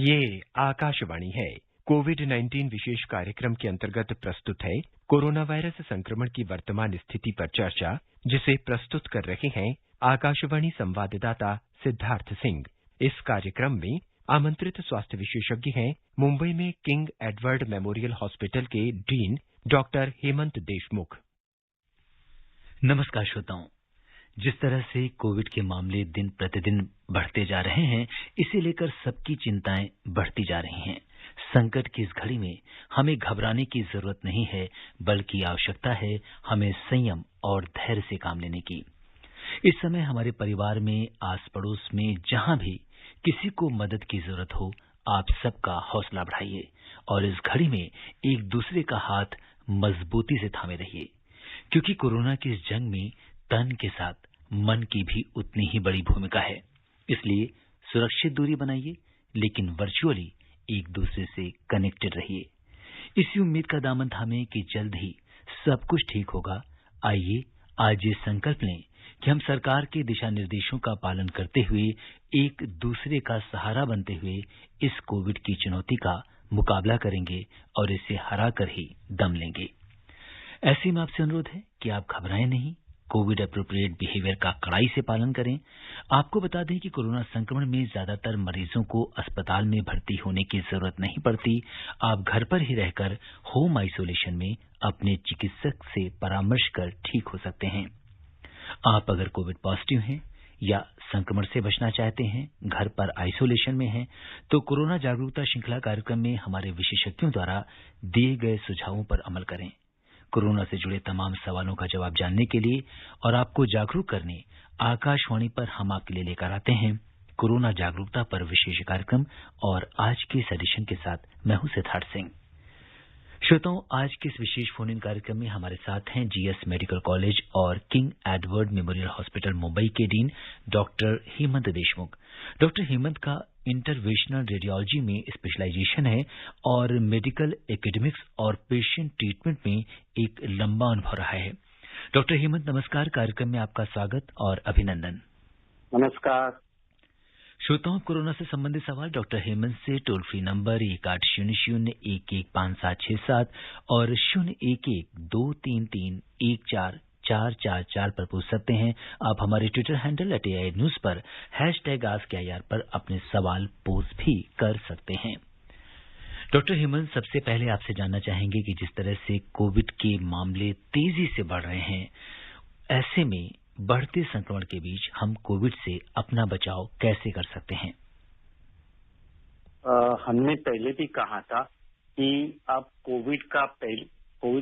ये आकाशवाणी है। कोविड-19 विशेष कार्यक्रम के अंतर्गत प्रस्तुत है कोरोना वायरस संक्रमण की वर्तमान स्थिति पर चर्चा, जिसे प्रस्तुत कर रहे हैं आकाशवाणी संवाददाता सिद्धार्थ सिंह। इस कार्यक्रम में आमंत्रित स्वास्थ्य विशेषज्ञ हैं मुंबई में किंग एडवर्ड मेमोरियल हॉस्पिटल के डीन डॉक्टर हेमंत देशमुख। नमस्कार श्रोताओं, जिस तरह से कोविड के मामले दिन प्रतिदिन बढ़ते जा रहे हैं, इसे लेकर सबकी चिंताएं बढ़ती जा रही हैं। संकट की इस घड़ी में हमें घबराने की जरूरत नहीं है, बल्कि आवश्यकता है हमें संयम और धैर्य से काम लेने की। इस समय हमारे परिवार में, आस पड़ोस में, जहां भी किसी को मदद की जरूरत हो, आप सबका हौसला बढ़ाइए और इस घड़ी में एक दूसरे का हाथ मजबूती से थामे रहिए, क्योंकि कोरोना की इस जंग में तन के साथ मन की भी उतनी ही बड़ी भूमिका है। इसलिए सुरक्षित दूरी बनाइए, लेकिन वर्चुअली एक दूसरे से कनेक्टेड रहिए। इसी उम्मीद का दामन थामे कि जल्द ही सब कुछ ठीक होगा। आइए आज ये संकल्प लें कि हम सरकार के दिशा निर्देशों का पालन करते हुए, एक दूसरे का सहारा बनते हुए इस कोविड की चुनौती का मुकाबला करेंगे और इसे हरा कर ही दम लेंगे। ऐसे में आपसे अनुरोध है कि आप घबराएं नहीं, कोविड अप्रोप्रिएट बिहेवियर का कड़ाई से पालन करें। आपको बता दें कि कोरोना संक्रमण में ज्यादातर मरीजों को अस्पताल में भर्ती होने की जरूरत नहीं पड़ती। आप घर पर ही रहकर होम आइसोलेशन में अपने चिकित्सक से परामर्श कर ठीक हो सकते हैं। आप अगर कोविड पॉजिटिव हैं या संक्रमण से बचना चाहते हैं, घर पर आइसोलेशन में हैं, तो कोरोना जागरूकता श्रृंखला कार्यक्रम में हमारे विशेषज्ञों द्वारा दिए गए सुझावों पर अमल करें। कोरोना से जुड़े तमाम सवालों का जवाब जानने के लिए और आपको जागरूक करने आकाशवाणी पर हम आपके लिए लेकर आते हैं कोरोना जागरूकता पर विशेष कार्यक्रम। और आज के इस एडिशन के साथ मैं हूं सिद्धार्थ सिंह। श्रोताओं, आज के इस विशेष फोन इन कार्यक्रम में हमारे साथ हैं जीएस मेडिकल कॉलेज और King Edward Memorial Hospital Mumbai के dean doctor Hemant Deshmukh. Doctor Hemant का इंटरवेंशनल रेडियोलॉजी में स्पेशलाइजेशन है और मेडिकल एकेडमिक्स और पेशेंट ट्रीटमेंट में एक लंबा अनुभव रहा है। डॉक्टर हेमंत, नमस्कार। कार्यक्रम में आपका स्वागत और अभिनंदन। नमस्कार श्रोताओं, कोरोना से संबंधित सवाल डॉक्टर हेमंत से टोल फ्री नंबर 1800-115567 और 011-233-14444 पर पूछ सकते हैं। आप हमारे ट्विटर हैंडल @AINews पर #AskAIR पर अपने सवाल पोस्ट भी कर सकते हैं। डॉक्टर हेमंत, सबसे पहले आपसे जानना चाहेंगे कि जिस तरह से कोविड के मामले तेजी से बढ़ रहे हैं, ऐसे में बढ़ते संक्रमण के बीच हम कोविड से अपना बचाव कैसे कर सकते हैं? हमने पहले भी कहा था कि अब कोविड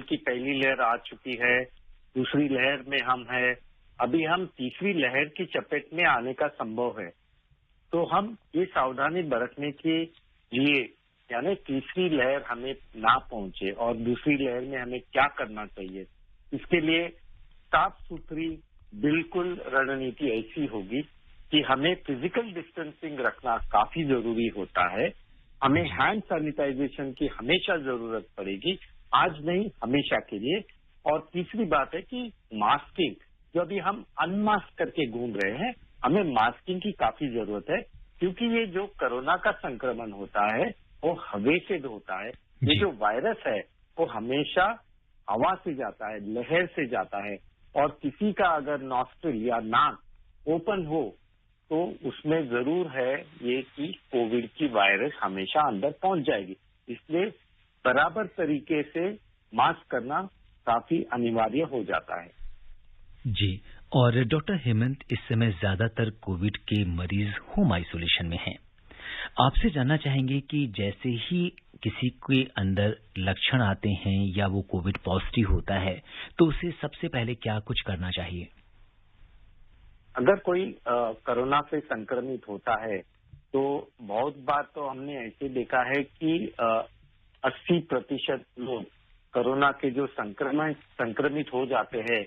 की पहली लहर आ चुकी है, दूसरी लहर में हम है, अभी हम तीसरी लहर की चपेट में आने का संभव है। तो हम ये सावधानी बरतने के लिए, यानी तीसरी लहर हमें ना पहुंचे और दूसरी लहर में हमें क्या करना चाहिए, इसके लिए साफ सुथरी बिल्कुल रणनीति ऐसी होगी कि हमें फिजिकल डिस्टेंसिंग रखना काफी जरूरी होता है। हमें हैंड सैनिटाइजेशन की हमेशा जरूरत पड़ेगी, आज नहीं हमेशा के लिए। और तीसरी बात है कि मास्किंग, जो अभी हम अनमास्क करके घूम रहे हैं, हमें मास्किंग की काफी जरूरत है, क्योंकि ये जो कोरोना का संक्रमण होता है वो हवा से होता है। ये जो वायरस है वो हमेशा हवा से जाता है, लहर से जाता है, और किसी का अगर नॉस्ट्रिल या नाक ओपन हो तो उसमें जरूर है ये कि कोविड की वायरस हमेशा अंदर पहुंच जाएगी। इसलिए बराबर तरीके से मास्क करना काफी अनिवार्य हो जाता है। जी, और डॉक्टर हेमंत, इस समय ज्यादातर कोविड के मरीज होम आइसोलेशन में हैं। आपसे जानना चाहेंगे कि जैसे ही किसी के अंदर लक्षण आते हैं या वो कोविड पॉजिटिव होता है, तो उसे सबसे पहले क्या कुछ करना चाहिए? अगर कोई कोरोना से संक्रमित होता है तो बहुत बार तो हमने ऐसे देखा है कि 80% लोग कोरोना के जो संक्रमित हो जाते हैं।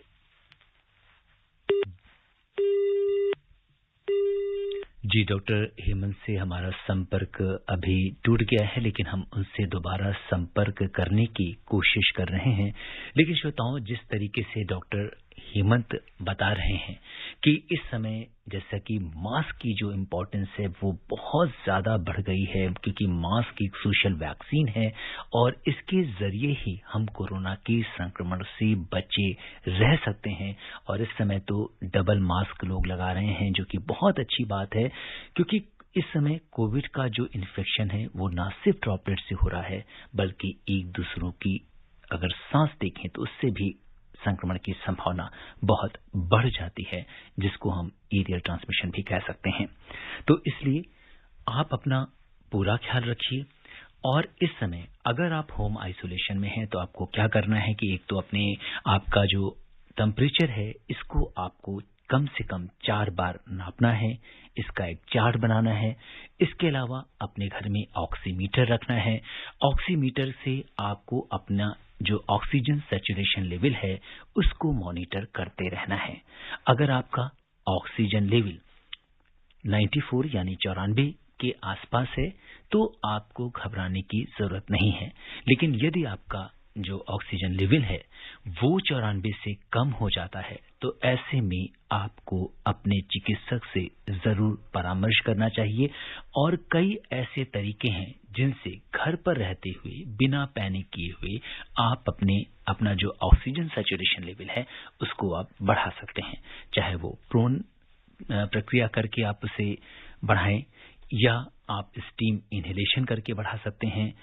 जी, डॉक्टर हेमंत से हमारा संपर्क अभी टूट गया है, लेकिन हम उनसे दोबारा संपर्क करने की कोशिश कर रहे हैं। लेकिन श्रोताओं, जिस तरीके से डॉक्टर हेमंत बता रहे हैं कि इस समय जैसा कि मास्क की जो इम्पोर्टेंस है वो बहुत ज़्यादा बढ़ गई है, क्योंकि मास्क एक सोशल वैक्सीन है और इसके ज़रिए ही हम कोरोना के संक्रमण से बचे रह सकते हैं। और इस समय तो डबल मास्क लोग लगा रहे हैं, जो कि बहुत अच्छी बात है, क्योंकि इस समय कोविड का जो इन्फेक्शन है वो ना सिर्फ ड्रॉपलेट से हो रहा है, बल्कि एक दूसरों की अगर सांस देखें तो उससे भी संक्रमण की संभावना बहुत बढ़ जाती है, जिसको हम एरियल ट्रांसमिशन भी कह सकते हैं। तो इसलिए आप अपना पूरा ख्याल रखिए। और इस समय अगर आप होम आइसोलेशन में हैं तो आपको क्या करना है कि एक तो अपने आपका जो टेम्परेचर है इसको आपको कम से कम 4 बार नापना है, इसका एक चार्ट बनाना है। इसके अलावा अपने घर में ऑक्सीमीटर रखना है। ऑक्सीमीटर से आपको अपना जो ऑक्सीजन सैचुरेशन लेवल है उसको मॉनिटर करते रहना है। अगर आपका ऑक्सीजन लेवल 94 यानी 94 के आसपास है तो आपको घबराने की जरूरत नहीं है। लेकिन यदि आपका जो ऑक्सीजन लेवल है वो 94 से कम हो जाता है तो ऐसे में आपको अपने चिकित्सक से जरूर परामर्श करना चाहिए। और कई ऐसे तरीके हैं जिनसे घर पर रहते हुए बिना पैनिक किए हुए आप अपना जो ऑक्सीजन सैचुरेशन लेवल है उसको आप बढ़ा सकते हैं। चाहे वो प्रोन प्रक्रिया करके आप उसे बढ़ाएं या आप स्टीम इनहेलेशन करके बढ़ा सकते हैं।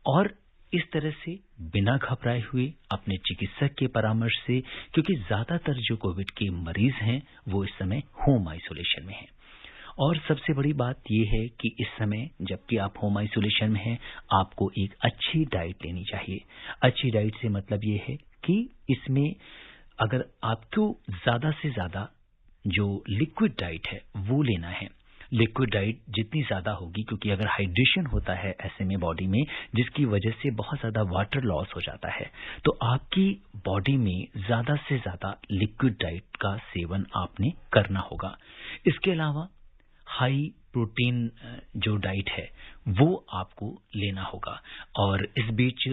और इस तरह से बिना घबराए हुए अपने चिकित्सक के परामर्श से, क्योंकि ज्यादातर जो कोविड के मरीज हैं वो इस समय होम आइसोलेशन में हैं। और सबसे बड़ी बात यह है कि इस समय जबकि आप होम आइसोलेशन में हैं आपको एक अच्छी डाइट लेनी चाहिए। अच्छी डाइट से मतलब ये है कि इसमें अगर आपको ज्यादा से ज्यादा जो लिक्विड डाइट है वो लेना है। लिक्विड डाइट जितनी ज्यादा होगी, क्योंकि अगर हाइड्रेशन होता है ऐसे में बॉडी में, जिसकी वजह से बहुत ज्यादा वाटर लॉस हो जाता है, तो आपकी बॉडी में ज्यादा से ज्यादा लिक्विड डाइट का सेवन आपने करना होगा। इसके अलावा हाई प्रोटीन जो डाइट है वो आपको लेना होगा। और इस बीच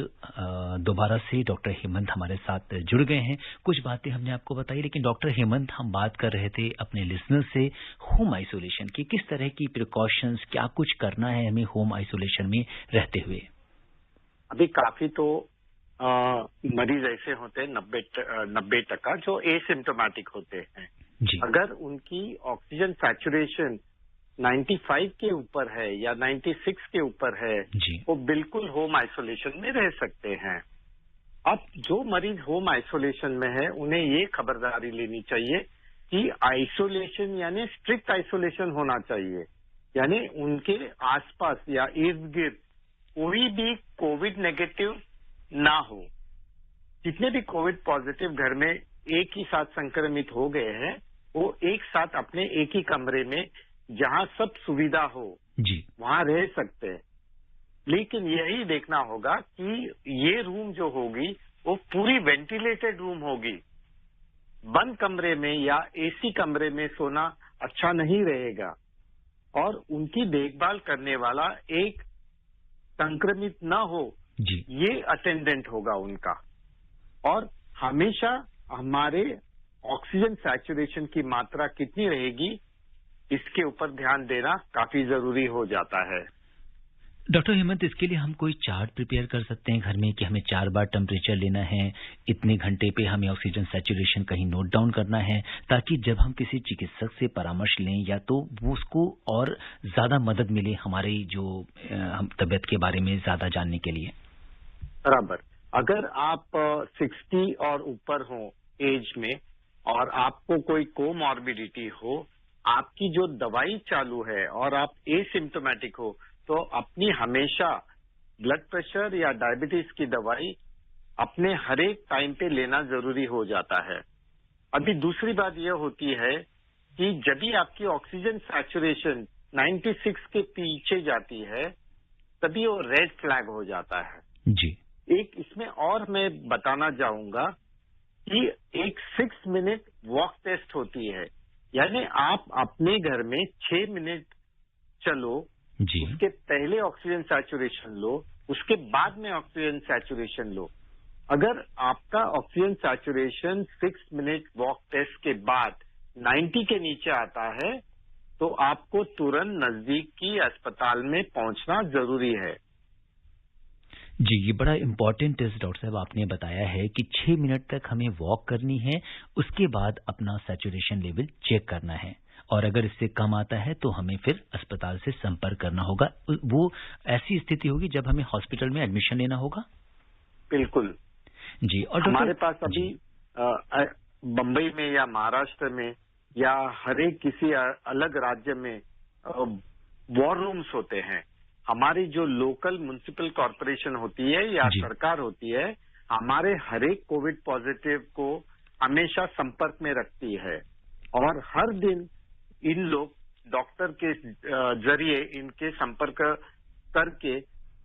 दोबारा से डॉक्टर हेमंत हमारे साथ जुड़ गए हैं। कुछ बातें हमने आपको बताई, लेकिन डॉक्टर हेमंत हम बात कर रहे थे अपने लिसनर से होम आइसोलेशन की, किस तरह की प्रिकॉशंस, क्या कुछ करना है हमें होम आइसोलेशन में रहते हुए। अभी काफी तो मरीज ऐसे होते हैं 90% जो एसिम्टोमेटिक होते हैं जी। अगर उनकी ऑक्सीजन सैचुरेशन 95 के ऊपर है या 96 के ऊपर है जी। वो बिल्कुल होम आइसोलेशन में रह सकते हैं। अब जो मरीज होम आइसोलेशन में है उन्हें ये खबरदारी लेनी चाहिए कि आइसोलेशन यानी स्ट्रिक्ट आइसोलेशन होना चाहिए, यानी उनके आसपास या इर्द गिर्द कोई भी कोविड नेगेटिव ना हो। जितने भी कोविड पॉजिटिव घर में एक ही साथ संक्रमित हो गए हैं वो एक साथ अपने एक ही कमरे में जहां सब सुविधा हो जी वहां रह सकते हैं। लेकिन यही देखना होगा कि ये रूम जो होगी वो पूरी वेंटिलेटेड रूम होगी। बंद कमरे में या एसी कमरे में सोना अच्छा नहीं रहेगा। और उनकी देखभाल करने वाला एक संक्रमित न हो जी। ये अटेंडेंट होगा उनका। और हमेशा हमारे ऑक्सीजन सैचुरेशन की मात्रा कितनी रहेगी इसके ऊपर ध्यान देना काफी जरूरी हो जाता है। डॉक्टर हेमंत, इसके लिए हम कोई चार्ट प्रिपेयर कर सकते हैं घर में कि हमें 4 बार टेम्परेचर लेना है, इतने घंटे पे हमें ऑक्सीजन सैचुरेशन कहीं नोट डाउन करना है, ताकि जब हम किसी चिकित्सक से परामर्श लें या तो वो उसको और ज्यादा मदद मिले हमारी जो हम तबीयत के बारे में ज्यादा जानने के लिए। बराबर। अगर आप 60 और ऊपर हो एज में और आपको कोई कोमॉर्बिडिटी हो, आपकी जो दवाई चालू है और आप एसिम्टोमेटिक हो तो अपनी हमेशा ब्लड प्रेशर या डायबिटीज की दवाई अपने हर एक टाइम पे लेना जरूरी हो जाता है। अभी दूसरी बात यह होती है कि जब भी आपकी ऑक्सीजन सैचुरेशन 96 के पीछे जाती है तभी वो रेड फ्लैग हो जाता है। जी। एक इसमें और मैं बताना चाहूंगा कि एक 6 मिनट वॉक टेस्ट होती है, यानी आप अपने घर में 6 मिनट चलो जी। उसके पहले ऑक्सीजन सैचुरेशन लो, उसके बाद में ऑक्सीजन सैचुरेशन लो। अगर आपका oxygen saturation 6 minute walk test के बाद 90 के नीचे आता है तो आपको तुरंत नजदीक की अस्पताल में पहुंचना जरूरी है। जी, ये बड़ा इम्पोर्टेंट टेस्ट डॉक्टर साहब आपने बताया है कि 6 मिनट तक हमें वॉक करनी है, उसके बाद अपना सैचुरेशन लेवल चेक करना है और अगर इससे कम आता है तो हमें फिर अस्पताल से संपर्क करना होगा। वो ऐसी स्थिति होगी जब हमें हॉस्पिटल में एडमिशन लेना होगा? बिल्कुल जी। और हमारे पास अभी बम्बई में या महाराष्ट्र में या हर एक किसी अलग राज्य में वॉर रूम्स होते हैं। हमारी जो लोकल म्युनिसिपल कॉरपोरेशन होती है या सरकार होती है, हमारे हर एक कोविड पॉजिटिव को हमेशा संपर्क में रखती है और हर दिन इन लोग डॉक्टर के जरिए इनके संपर्क करके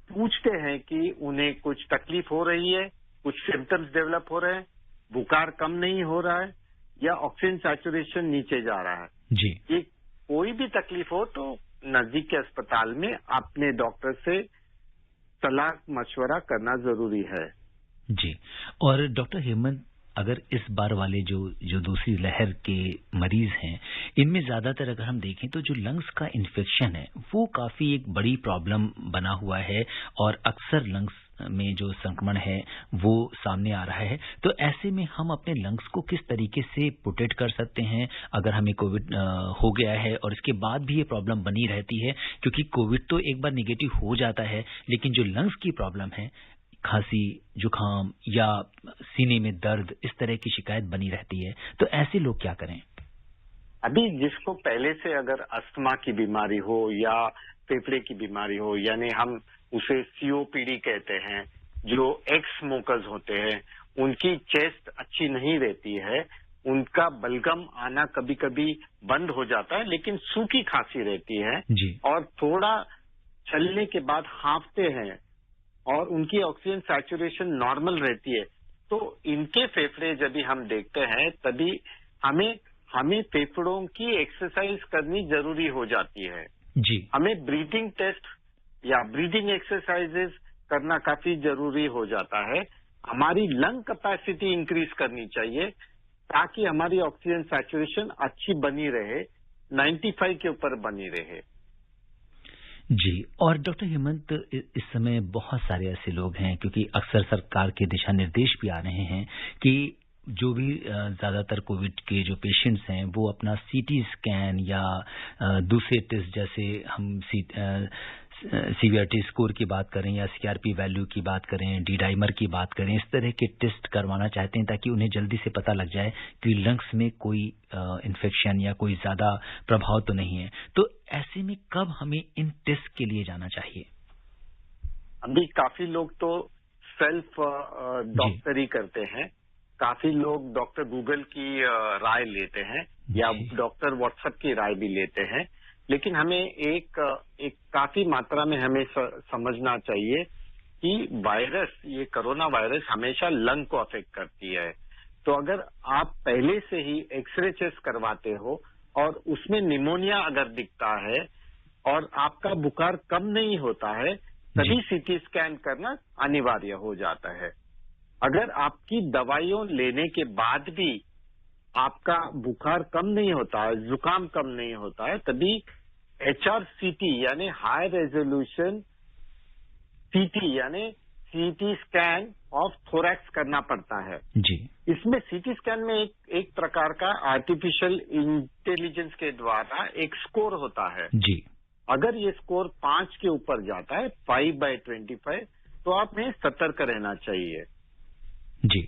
पूछते हैं कि उन्हें कुछ तकलीफ हो रही है, कुछ सिम्टम्स डेवलप हो रहे हैं, बुखार कम नहीं हो रहा है या ऑक्सीजन सैचुरेशन नीचे जा रहा है। जी। ये कोई भी तकलीफ हो तो नजदीक के अस्पताल में अपने डॉक्टर से सलाह मशवरा करना जरूरी है। जी। और डॉक्टर हेमंत, अगर इस बार वाले जो दूसरी लहर के मरीज हैं, इनमें ज्यादातर अगर हम देखें तो जो लंग्स का इन्फेक्शन है वो काफी एक बड़ी प्रॉब्लम बना हुआ है और अक्सर लंग्स में जो संक्रमण है वो सामने आ रहा है। तो ऐसे में हम अपने लंग्स को किस तरीके से प्रोटेक्ट कर सकते हैं अगर हमें कोविड हो गया है और इसके बाद भी ये प्रॉब्लम बनी रहती है? क्योंकि कोविड तो एक बार नेगेटिव हो जाता है, लेकिन जो लंग्स की प्रॉब्लम है, खांसी, जुकाम या सीने में दर्द, इस तरह की शिकायत बनी रहती है, तो ऐसे लोग क्या करें? अभी जिसको पहले से अगर अस्थमा की बीमारी हो या फेफड़े की बीमारी हो, यानी हम उसे सीओपीडी कहते हैं, जो एक्स स्मोकर्स होते हैं, उनकी चेस्ट अच्छी नहीं रहती है, उनका बलगम आना कभी कभी बंद हो जाता है लेकिन सूखी खांसी रहती है जी। और थोड़ा चलने के बाद हाँफते हैं और उनकी ऑक्सीजन सैचुरेशन नॉर्मल रहती है, तो इनके फेफड़े जब भी हम देखते हैं तभी हमें फेफड़ों की एक्सरसाइज करनी जरूरी हो जाती है। जी। हमें ब्रीदिंग टेस्ट या ब्रीदिंग एक्सरसाइजेस करना काफी जरूरी हो जाता है। हमारी लंग कैपेसिटी इंक्रीज करनी चाहिए ताकि हमारी ऑक्सीजन सैचुरेशन अच्छी बनी रहे, 95 के ऊपर बनी रहे। जी। और डॉक्टर हेमंत, इस समय बहुत सारे ऐसे लोग हैं, क्योंकि अक्सर सरकार के दिशा निर्देश भी आ रहे हैं कि जो भी ज्यादातर कोविड के जो पेशेंट्स हैं वो अपना सीटी स्कैन या दूसरे टेस्ट, जैसे हम सीवीआरटी स्कोर की बात करें या सीआरपी वैल्यू की बात करें, डी डाइमर की बात करें, इस तरह के टेस्ट करवाना चाहते हैं ताकि उन्हें जल्दी से पता लग जाए कि लंग्स में कोई इन्फेक्शन या कोई ज्यादा प्रभाव तो नहीं है। तो ऐसे में कब हमें इन टेस्ट के लिए जाना चाहिए? अभी काफी लोग तो सेल्फ डॉक्टरी करते हैं, काफी लोग डॉक्टर गूगल की राय लेते हैं या डॉक्टर व्हाट्सएप की राय भी लेते हैं, लेकिन हमें एक काफी मात्रा में हमें समझना चाहिए कि वायरस, ये कोरोना वायरस हमेशा लंग को अफेक्ट करती है। तो अगर आप पहले से ही एक्सरे चेस्ट करवाते हो और उसमें निमोनिया अगर दिखता है और आपका बुखार कम नहीं होता है, तभी सीटी स्कैन करना अनिवार्य हो जाता है। अगर आपकी दवाइयों लेने के बाद भी आपका बुखार कम नहीं होता है, जुकाम कम नहीं होता है, तभी HRCT यानी हाई रेजोल्यूशन सीटी यानी सीटी स्कैन ऑफ थोरैक्स करना पड़ता है। जी। इसमें सीटी स्कैन में एक प्रकार का आर्टिफिशियल इंटेलिजेंस के द्वारा एक स्कोर होता है। जी। अगर ये स्कोर 5 के ऊपर जाता है, 5/25, तो आपने सतर्क रहना चाहिए। जी,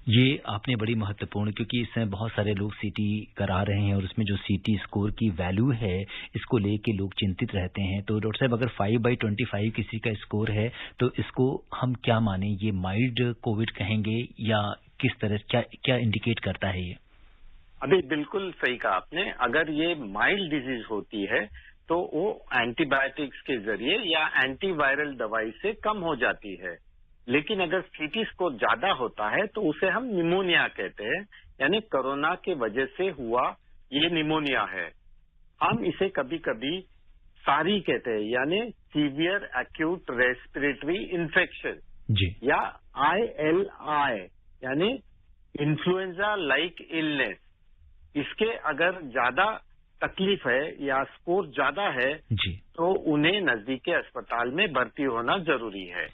ये आपने बड़ी महत्वपूर्ण, क्योंकि इसमें बहुत सारे लोग सीटी करा रहे हैं और उसमें जो सीटी स्कोर की वैल्यू है इसको लेके लोग चिंतित रहते हैं। तो डॉक्टर साहब, अगर 5/25 किसी का स्कोर है तो इसको हम क्या माने, ये माइल्ड कोविड कहेंगे या किस तरह, क्या इंडिकेट करता है ये? अभी बिल्कुल सही कहा आपने। अगर ये माइल्ड डिजीज होती है तो वो एंटीबायोटिक्स के जरिए या एंटीवायरल दवाई से कम हो जाती है, लेकिन अगर सीटी स्कोर ज्यादा होता है तो उसे हम निमोनिया कहते हैं, यानी कोरोना के वजह से हुआ ये निमोनिया है। हम इसे कभी कभी सारी कहते हैं, यानी सीवियर एक्यूट रेस्पिरेटरी इन्फेक्शन, जी। या ILI यानी इन्फ्लुएंजा लाइक इलनेस, इसके अगर ज्यादा तकलीफ है या स्कोर ज्यादा है जी, तो उन्हें नजदीक के अस्पताल में भर्ती होना जरूरी है।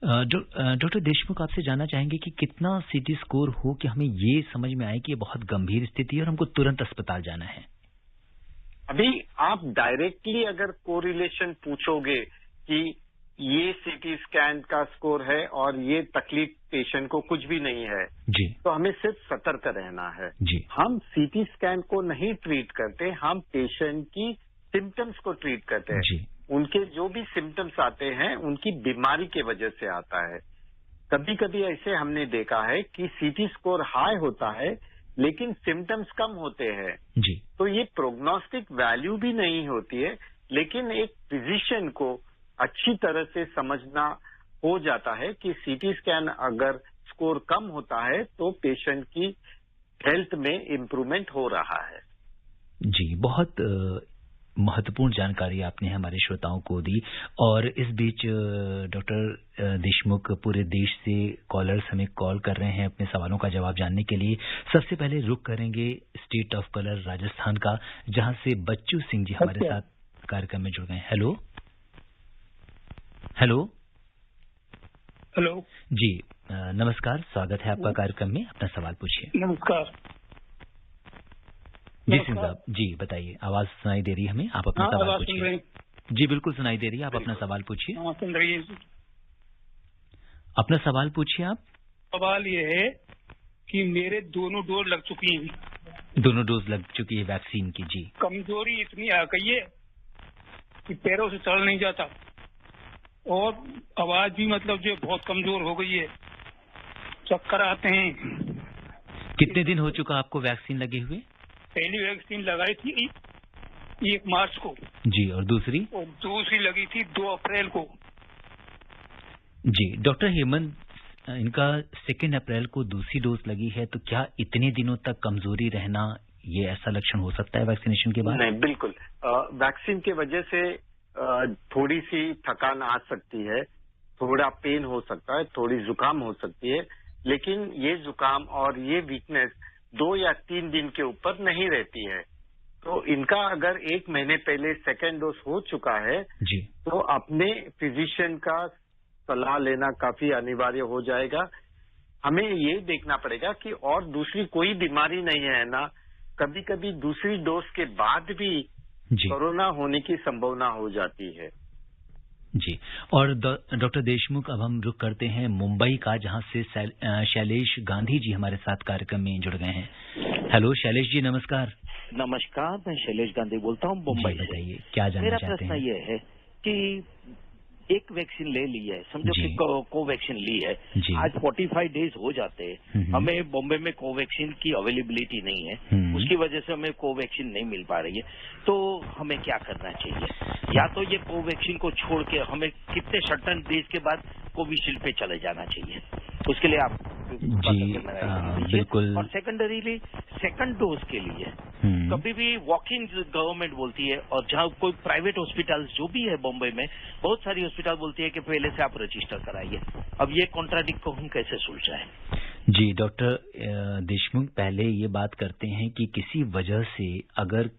डॉक्टर देशमुख, आपसे जानना चाहेंगे कि कितना सीटी स्कोर हो कि हमें ये समझ में आए कि ये बहुत गंभीर स्थिति है और हमको तुरंत अस्पताल जाना है। अभी आप डायरेक्टली अगर कोरिलेशन पूछोगे कि ये सीटी स्कैन का स्कोर है और ये तकलीफ पेशेंट को कुछ भी नहीं है, जी, तो हमें सिर्फ सतर्क रहना है। जी, हम सीटी स्कैन को नहीं ट्रीट करते, हम पेशेंट की सिम्टम्स को ट्रीट करते हैं। जी, उनके जो भी सिम्टम्स आते हैं उनकी बीमारी के वजह से आता है। कभी कभी ऐसे हमने देखा है कि सीटी स्कोर हाई होता है लेकिन सिम्टम्स कम होते हैं, जी, तो ये प्रोग्नोस्टिक वैल्यू भी नहीं होती है, लेकिन एक फिजिशियन को अच्छी तरह से समझना हो जाता है कि सीटी स्कैन अगर स्कोर कम होता है तो पेशेंट की हेल्थ में इम्प्रूवमेंट हो रहा है। जी, बहुत महत्वपूर्ण जानकारी आपने हमारे श्रोताओं को दी। और इस बीच डॉक्टर देशमुख, पूरे देश से कॉलर्स हमें कॉल कर रहे हैं अपने सवालों का जवाब जानने के लिए। सबसे पहले रुख करेंगे स्टेट ऑफ कलर राजस्थान का, जहां से बच्चू सिंह जी हमारे साथ कार्यक्रम में जुड़ गए। हेलो हेलो हेलो जी, नमस्कार, स्वागत है आपका कार्यक्रम में। अपना सवाल पूछिए। नमस्कार। जी सिंह साहब, जी बताइए। आवाज सुनाई दे रही है हमें, आप अपना सवाल पूछिए। जी बिल्कुल सुनाई दे रही है, आप अपना सवाल पूछिए। अपना सवाल पूछिए आप। सवाल ये है कि मेरे दोनों डोज लग चुकी हैं। दोनों डोज लग चुकी है वैक्सीन की। जी, कमजोरी इतनी आ गई है कि पैरों से चल नहीं जाता और आवाज भी मतलब जो बहुत कमजोर हो गई है, चक्कर आते हैं। कितने दिन हो चुका आपको वैक्सीन लगे हुए? पहली वैक्सीन लगाई थी 1 मार्च को। जी, और दूसरी? और दूसरी लगी थी 2 अप्रैल को। जी, डॉक्टर हेमंत, इनका 2 अप्रैल को दूसरी डोज लगी है, तो क्या इतने दिनों तक कमजोरी रहना ये ऐसा लक्षण हो सकता है वैक्सीनेशन के बाद? नहीं, बिल्कुल। वैक्सीन के वजह से थोड़ी सी थकान आ सकती है, थोड़ा पेन हो सकता है, थोड़ी जुकाम हो सकती है, लेकिन ये जुकाम और ये वीकनेस 2 या 3 दिन के ऊपर नहीं रहती है। तो इनका अगर 1 महीने पहले सेकेंड डोज हो चुका है जी, तो अपने फिजिशियन का सलाह लेना काफी अनिवार्य हो जाएगा। हमें ये देखना पड़ेगा कि और दूसरी कोई बीमारी नहीं है ना। कभी कभी दूसरी डोज के बाद भी जी, कोरोना होने की संभावना हो जाती है। जी। और डॉक्टर देशमुख, अब हम रुख करते हैं मुंबई का, जहां से शैलेश गांधी जी हमारे साथ कार्यक्रम में जुड़ गए हैं। हेलो शैलेश जी, नमस्कार। नमस्कार, मैं शैलेश गांधी बोलता हूँ मुंबई से। बताइए, क्या जानना मेरा चाहते हैं? प्रश्न ये है कि एक वैक्सीन ले ली है, समझो कि कोवैक्सीन ली है, आज 45 डेज हो जाते हैं, हमें बॉम्बे में कोवैक्सीन की अवेलेबिलिटी नहीं है, उसकी वजह से हमें कोवैक्सीन नहीं मिल पा रही है, तो हमें क्या करना चाहिए? या तो ये कोवैक्सीन को छोड़ के हमें कितने सर्टेन डेज के बाद कोविशील्ड पे चले जाना चाहिए, उसके लिए आप जी बिल्कुल। और सेकेंडरीली सेकंड डोज के लिए कभी भी वॉक इन गवर्नमेंट बोलती है, और जहाँ कोई प्राइवेट हॉस्पिटल जो भी है बॉम्बे में, बहुत सारी हॉस्पिटल बोलती है कि पहले से आप रजिस्टर कराइए। अब ये कॉन्ट्राडिक्ट को हम कैसे सुलझाएं? जी डॉक्टर देशमुख, पहले ये बात करते हैं कि किसी वजह से अगर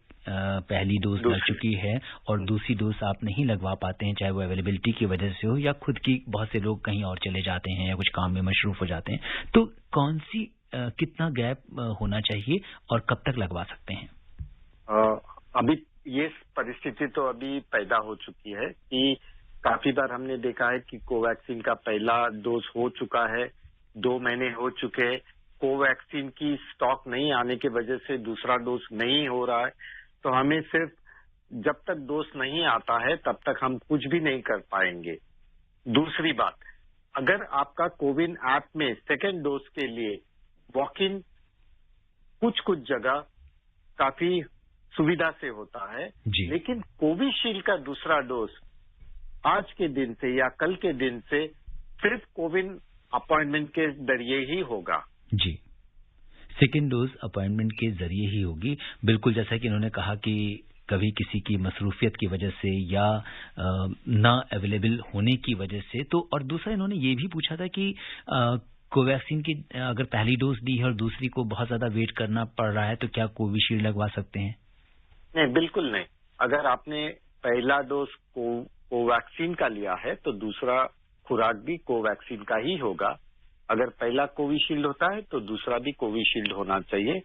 पहली डोज लग चुकी है और दूसरी डोज आप नहीं लगवा पाते हैं, चाहे वो अवेलेबिलिटी की वजह से हो या खुद की, बहुत से लोग कहीं और चले जाते हैं या कुछ काम में मशरूफ हो जाते हैं, तो कौन सी कितना गैप होना चाहिए और कब तक लगवा सकते हैं? अभी ये परिस्थिति तो अभी पैदा हो चुकी है कि काफी बार हमने देखा है कि कोवैक्सीन का पहला डोज हो चुका है, 2 महीने हो चुके हैं, कोवैक्सीन की स्टॉक नहीं आने की वजह से दूसरा डोज नहीं हो रहा है, तो हमें सिर्फ जब तक डोज नहीं आता है तब तक हम कुछ भी नहीं कर पाएंगे। दूसरी बात, अगर आपका कोविन ऐप में सेकेंड डोज के लिए वॉक इन कुछ जगह काफी सुविधा से होता है, लेकिन कोविशील्ड का दूसरा डोज आज के दिन से या कल के दिन से सिर्फ कोविन अपॉइंटमेंट के जरिए ही होगा। जी, सेकेंड डोज अपॉइंटमेंट के जरिए ही होगी। बिल्कुल, जैसा कि इन्होंने कहा कि कभी किसी की मसरूफियत की वजह से या ना अवेलेबल होने की वजह से। तो और दूसरा इन्होंने ये भी पूछा था कि कोवैक्सीन की अगर पहली डोज दी है और दूसरी को बहुत ज्यादा वेट करना पड़ रहा है तो क्या कोविशील्ड लगवा सकते हैं? नहीं, बिल्कुल नहीं। अगर आपने पहला डोज कोवैक्सीन का लिया है तो दूसरा खुराक भी कोवैक्सीन का ही होगा। अगर पहला कोविशील्ड होता है तो दूसरा भी कोविशील्ड होना चाहिए।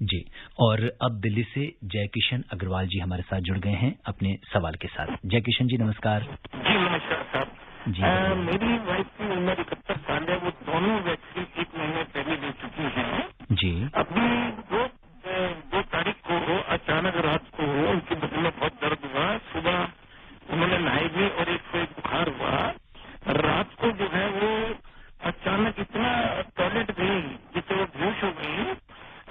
जी। और अब दिल्ली से जयकिशन अग्रवाल जी हमारे साथ जुड़ गए हैं अपने सवाल के साथ। जयकिशन जी नमस्कार। जी नमस्कार साहब जी। मेरी वाइफ की उम्र 71 साल है, वो दोनों वैक्सीन 1 महीने पहले ले चुकी हैं जी। अभी 2 तारीख को अचानक रात को उनके बदन में बहुत दर्द हुआ, सुबह उन्होंने नहाई भी और एक बुखार हुआ। रात को जो है वो अचानक इतना टॉयलेट गई जिससे वो बेहोश हो गई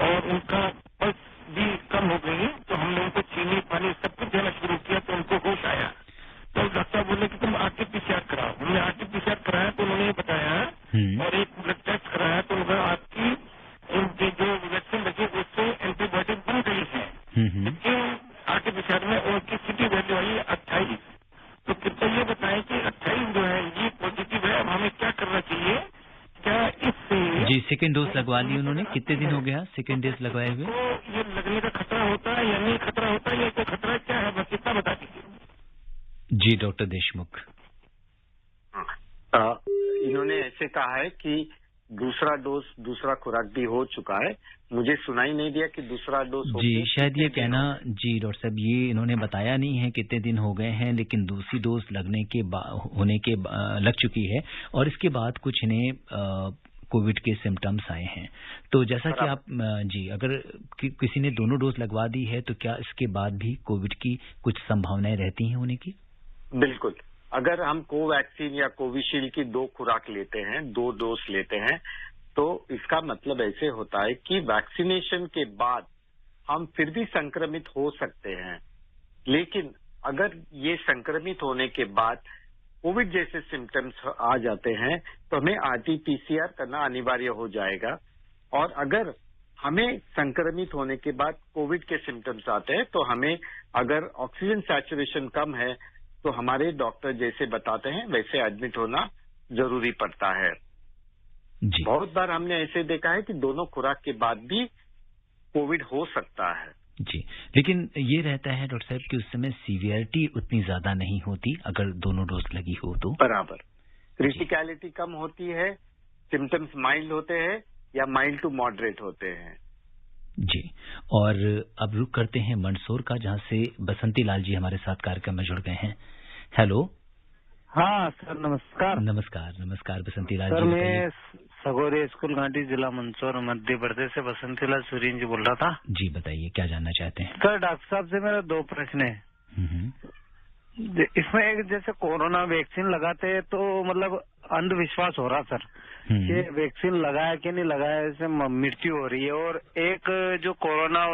और उनका पल्स भी कम हो गई। तो हमने उनको चीनी पानी सब कुछ देना शुरू किया तो उनको होश आया। तो डॉक्टर बोले कि तुम आरटीपीसीआर कराओ। हमने आरटीपीसीआर कराया तो उन्होंने बताया और एक ब्लड टेस्ट कराया तो उन्होंने आपकी उनकी जो वैक्सीन लगी उससे एंटीबॉडी बन गई है। लेकिन आरटीपीसीआर में उनकी सिटी वैल्यू आई 28। तो कृपया ये बताएं कि 28 जो है ये पॉजिटिव है, अब हमें क्या करना चाहिए? क्या इससे जी सेकेंड डोज लगवा ली उन्होंने? कितने दिन हो गया सेकेंड डोज लगवाए हुए? तो ये लगने का खतरा होता है या नहीं खतरा होता है, या कोई खतरा क्या है, बस इतना बता दीजिए। जी डॉक्टर देशमुख। इन्होंने ऐसे कहा है कि दूसरा डोज दूसरा खुराक भी हो चुका है। मुझे सुनाई नहीं दिया कि दूसरा डोज जी शायद ये कहना जी डॉक्टर साहब ये इन्होंने बताया नहीं है कितने दिन हो गए हैं, लेकिन दूसरी डोज लगने के लग चुकी है और इसके बाद कुछ इन्हें कोविड के सिम्टम्स आए हैं। तो जैसा कि आप जी अगर किसी ने दोनों डोज लगवा दी है तो क्या इसके बाद भी कोविड की कुछ संभावनाएं रहती हैं होने की? बिल्कुल। अगर हम कोवैक्सीन या कोविशील्ड की 2 खुराक लेते हैं, 2 डोज लेते हैं, तो इसका मतलब ऐसे होता है कि वैक्सीनेशन के बाद हम फिर भी संक्रमित हो सकते हैं। लेकिन अगर ये संक्रमित होने के बाद कोविड जैसे सिम्टम्स आ जाते हैं तो हमें आरटीपीसीआर करना अनिवार्य हो जाएगा। और अगर हमें संक्रमित होने के बाद कोविड के सिम्टम्स आते हैं तो हमें अगर ऑक्सीजन सैचुरेशन कम है तो हमारे डॉक्टर जैसे बताते हैं वैसे एडमिट होना जरूरी पड़ता है। जी। बहुत बार हमने ऐसे देखा है कि दोनों खुराक के बाद भी कोविड हो सकता है। जी, लेकिन ये रहता है डॉक्टर साहब कि उस समय सीवियरिटी उतनी ज्यादा नहीं होती अगर दोनों डोज लगी हो तो? बराबर। क्रिटिकलिटी कम होती है, सिम्टम्स माइल्ड होते हैं या माइल्ड टू मॉडरेट होते हैं। जी। और अब रुक करते हैं मंदसौर का, जहां से बसंती लाल जी हमारे साथ कार्यक्रम में जुड़ गए हैं। हेलो। हाँ सर नमस्कार। नमस्कार नमस्कार बसंती लाल जी। सर मैं सगोरे स्कूल घाटी जिला मंदसौर मध्य प्रदेश से बसंती लाल सुरीन जी बोल रहा था। जी बताइए क्या जानना चाहते हैं? सर डॉक्टर साहब से मेरा 2 प्रश्न है। इसमें एक जैसे कोरोना वैक्सीन लगाते हैं तो मतलब अंधविश्वास हो रहा सर कि वैक्सीन लगाया कि नहीं लगाया इससे मृत्यु हो रही है, और एक जो कोरोना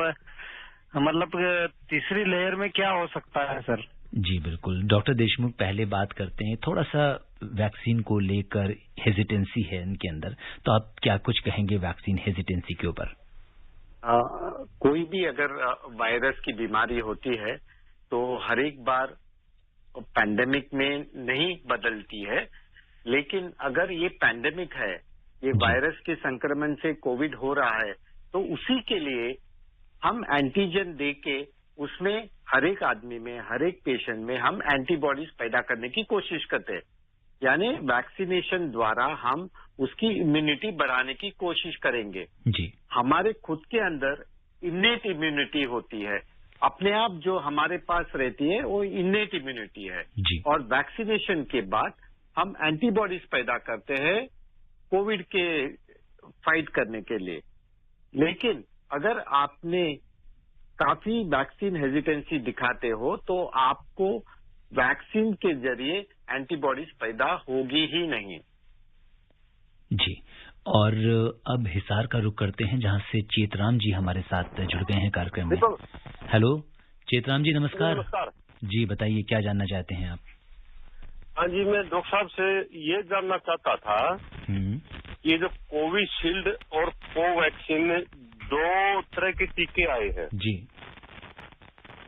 मतलब तीसरी लहर में क्या हो सकता है सर? जी बिल्कुल डॉक्टर देशमुख पहले बात करते हैं, थोड़ा सा वैक्सीन को लेकर हेजिटेंसी है इनके अंदर, तो आप क्या कुछ कहेंगे वैक्सीन हेजिटेंसी के ऊपर? कोई भी अगर वायरस की बीमारी होती है तो हर एक बार पैंडेमिक में नहीं बदलती है, लेकिन अगर ये पैंडेमिक है, ये वायरस के संक्रमण से कोविड हो रहा है, तो उसी के लिए हम एंटीजन दे के उसमें हर एक आदमी में, हर एक पेशेंट में हम एंटीबॉडीज पैदा करने की कोशिश करते हैं। यानी वैक्सीनेशन द्वारा हम उसकी इम्यूनिटी बढ़ाने की कोशिश करेंगे। जी। हमारे खुद के अंदर इन्नेट इम्यूनिटी होती है, अपने आप जो हमारे पास रहती है वो इन्नेट इम्यूनिटी है। जी। और वैक्सीनेशन के बाद हम एंटीबॉडीज पैदा करते हैं कोविड के फाइट करने के लिए। लेकिन अगर आपने काफी वैक्सीन हेजिटेंसी दिखाते हो तो आपको वैक्सीन के जरिए एंटीबॉडीज पैदा होगी ही नहीं। जी। और अब हिसार का रुख करते हैं, जहां से चेतराम जी हमारे साथ जुड़ गए हैं कार्यक्रम में। हेलो चेतराम जी नमस्कार। नमस्कार जी बताइए क्या जानना चाहते हैं आप? हाँ जी, मैं डॉक्टर साहब से ये जानना चाहता था ये जो कोविशील्ड और कोवैक्सीन 2 तरह के टीके आए हैं जी,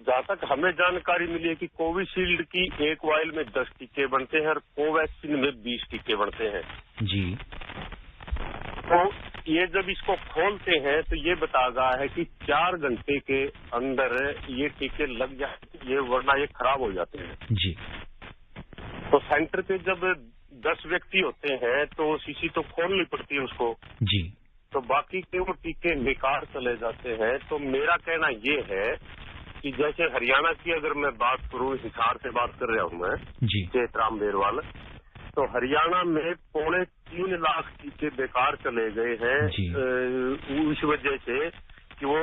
जहाँ तक हमें जानकारी मिली है कि कोविशील्ड की एक वायल में 10 टीके बनते हैं और कोवैक्सीन में 20 टीके बनते हैं जी। तो ये जब इसको खोलते हैं तो ये बताया गया है कि 4 घंटे के अंदर ये टीके लग जाते, ये वरना ये खराब हो जाते हैं जी। तो सेंटर पे जब 10 व्यक्ति होते हैं तो शीशी तो खोलनी पड़ती है उसको जी। तो बाकी के वो टीके बेकार चले जाते हैं। तो मेरा कहना ये है कि जैसे हरियाणा की अगर मैं बात करूं, हिसार से बात कर रहा हूं मैं जी। चेतराम बेरवाल, तो हरियाणा में 3.25 लाख टीके बेकार चले गए हैं इस वजह से कि वो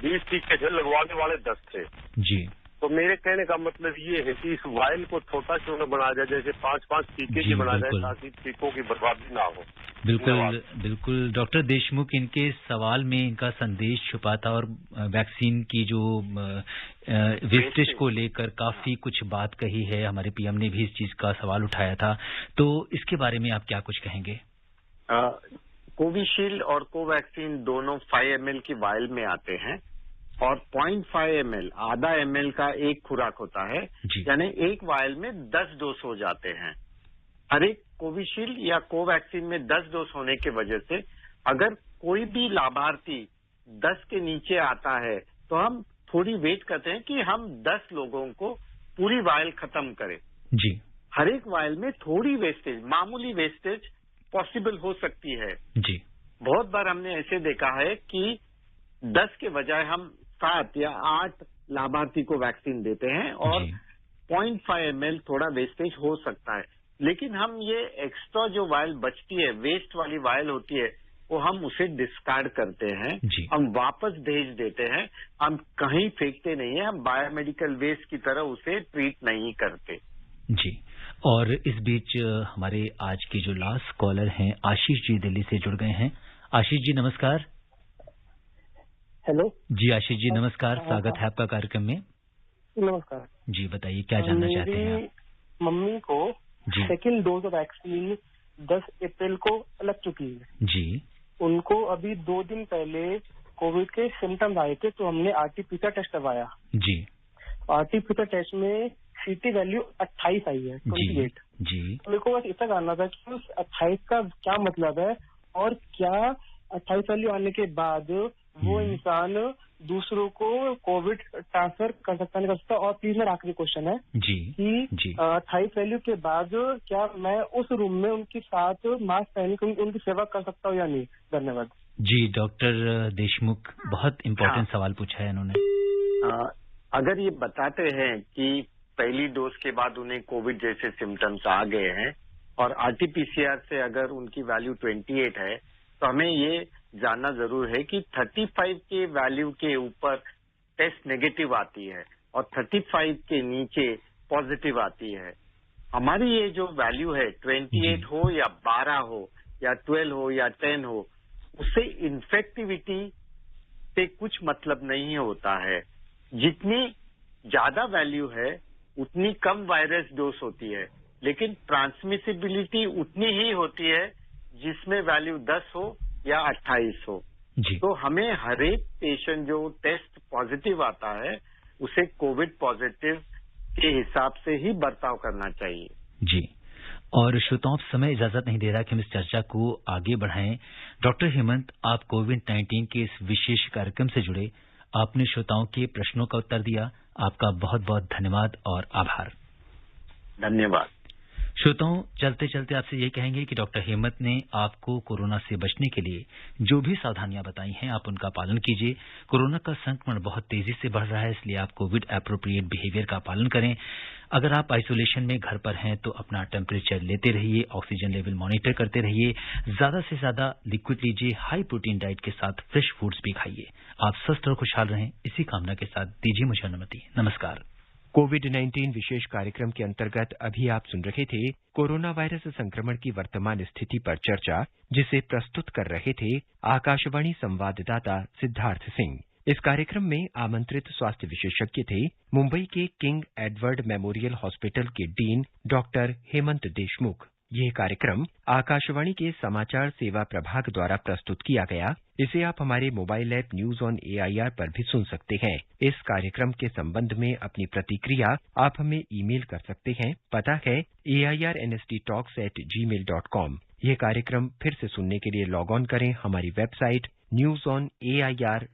20 टीके थे, लगवाने वाले 10 थे जी। तो मेरे कहने का मतलब ये है कि इस वायल को छोटा क्यों न बनाया जाए, जैसे 5-5 टीके की बनाया जाए ताकि टीकों की बर्बादी ना हो। बिल्कुल डॉक्टर देशमुख, इनके सवाल में इनका संदेश छुपा था और वैक्सीन की जो वेस्टेज को लेकर काफी कुछ बात कही है। हमारे पीएम ने भी इस चीज का सवाल उठाया था, तो इसके बारे में आप क्या कुछ कहेंगे? कोविशील्ड और कोवैक्सीन दोनों 5 ml की वायल में आते हैं और 0.5 ml आधा ml का एक खुराक होता है, यानी एक वायल में 10 डोज हो जाते हैं। हर एक कोविशील्ड या कोवैक्सीन में 10 डोज होने की वजह से अगर कोई भी लाभार्थी 10 के नीचे आता है तो हम थोड़ी वेट करते हैं कि हम 10 लोगों को पूरी वायल खत्म करें जी। हर एक वायल में थोड़ी वेस्टेज, मामूली वेस्टेज पॉसिबल हो सकती है जी। बहुत बार हमने ऐसे देखा है कि 10 के बजाय हम 7 या 8 लाभार्थी को वैक्सीन देते हैं और 0.5 ml थोड़ा वेस्टेज हो सकता है, लेकिन हम ये एक्स्ट्रा जो वायल बचती है, वेस्ट वाली वायल होती है, वो हम उसे डिस्कार्ड करते हैं, हम वापस भेज देते हैं, हम कहीं फेंकते नहीं है, हम बायोमेडिकल वेस्ट की तरह उसे ट्रीट नहीं करते जी। और इस बीच हमारे आज के जो लास्ट कॉलर हैं आशीष जी दिल्ली से जुड़ गए हैं। आशीष जी नमस्कार। हेलो जी आशीष जी नमस्कार, स्वागत है आपका कार्यक्रम में। नमस्कार जी, बताइए क्या जानना चाहते हैं आप? मम्मी को सेकेंड डोज ऑफ वैक्सीन 10 अप्रैल को लग चुकी है जी। उनको अभी 2 दिन पहले कोविड के सिम्टम्स आए थे, तो हमने RT-PCR टेस्ट करवाया जी। RT-PCR टेस्ट में CT वैल्यू 28 आई है, 28 जी। मेरे को बस इतना जानना था कि उस 28 का क्या मतलब है और क्या 28 वैल्यू आने के बाद वो इंसान दूसरों को कोविड ट्रांसफर कर सकता नहीं कर सकता। और प्लीज मेरा आखिरी क्वेश्चन है जी कि 28 वैल्यू के बाद क्या मैं उस रूम में उनके साथ मास्क पहन कर उनकी सेवा कर सकता हूँ या नहीं? धन्यवाद जी। डॉक्टर देशमुख, बहुत इम्पोर्टेंट सवाल पूछा है इन्होंने। अगर ये बताते हैं कि पहली डोज के बाद उन्हें कोविड जैसे सिम्टम्स आ गए हैं और RT-PCR से अगर उनकी वैल्यू 28 है, तो हमें ये जानना जरूर है कि 35 के वैल्यू के ऊपर टेस्ट नेगेटिव आती है और 35 के नीचे पॉजिटिव आती है। हमारी ये जो वैल्यू है 28 हो या 12 हो या 12 हो या 10 हो, उससे इन्फेक्टिविटी से कुछ मतलब नहीं होता है। जितनी ज्यादा वैल्यू है उतनी कम वायरस डोज होती है, लेकिन ट्रांसमिसिबिलिटी उतनी ही होती है जिसमें वैल्यू 10 हो या 28 हो जी। तो हमें हर एक पेशेंट जो टेस्ट पॉजिटिव आता है उसे कोविड पॉजिटिव के हिसाब से ही बर्ताव करना चाहिए जी। और श्रोताओं, समय इजाजत नहीं दे रहा कि हम इस चर्चा को आगे बढ़ाएं। डॉक्टर हेमंत, आप कोविड-19 के इस विशेष कार्यक्रम से जुड़े, आपने श्रोताओं के प्रश्नों का उत्तर दिया, आपका बहुत बहुत धन्यवाद और आभार। धन्यवाद। श्रोताओं, चलते चलते आपसे ये कहेंगे कि डॉक्टर हेमंत ने आपको कोरोना से बचने के लिए जो भी सावधानियां बताई हैं, आप उनका पालन कीजिए। कोरोना का संक्रमण बहुत तेजी से बढ़ रहा है, इसलिए आप कोविड एप्रोप्रिएट बिहेवियर का पालन करें। अगर आप आइसोलेशन में घर पर हैं तो अपना टेम्परेचर लेते रहिए, ऑक्सीजन लेवल मॉनिटर करते रहिए, ज्यादा से ज्यादा लिक्विड लीजिए, हाई प्रोटीन डाइट के साथ फ्रेश फूड्स भी खाइए। आप स्वस्थ और खुशहाल रहें, इसी कामना के साथ दीजिए मुझे अनुमति। नमस्कार। कोविड-19 विशेष कार्यक्रम के अंतर्गत अभी आप सुन रहे थे कोरोना वायरस संक्रमण की वर्तमान स्थिति पर चर्चा, जिसे प्रस्तुत कर रहे थे आकाशवाणी संवाददाता सिद्धार्थ सिंह। इस कार्यक्रम में आमंत्रित स्वास्थ्य विशेषज्ञ थे मुंबई के किंग एडवर्ड मेमोरियल हॉस्पिटल के डीन डॉक्टर हेमंत देशमुख। यह कार्यक्रम आकाशवाणी के समाचार सेवा प्रभाग द्वारा प्रस्तुत किया गया। इसे आप हमारे mobile app news on AIR पर भी सुन सकते हैं। इस कार्यक्रम के संबंध में अपनी प्रतिक्रिया आप हमें ईमेल कर सकते हैं। पता है airnsttalks@gmail.com। यह कार्यक्रम फिर से सुनने के लिए लॉग ऑन करें हमारी वेबसाइट newsonair.in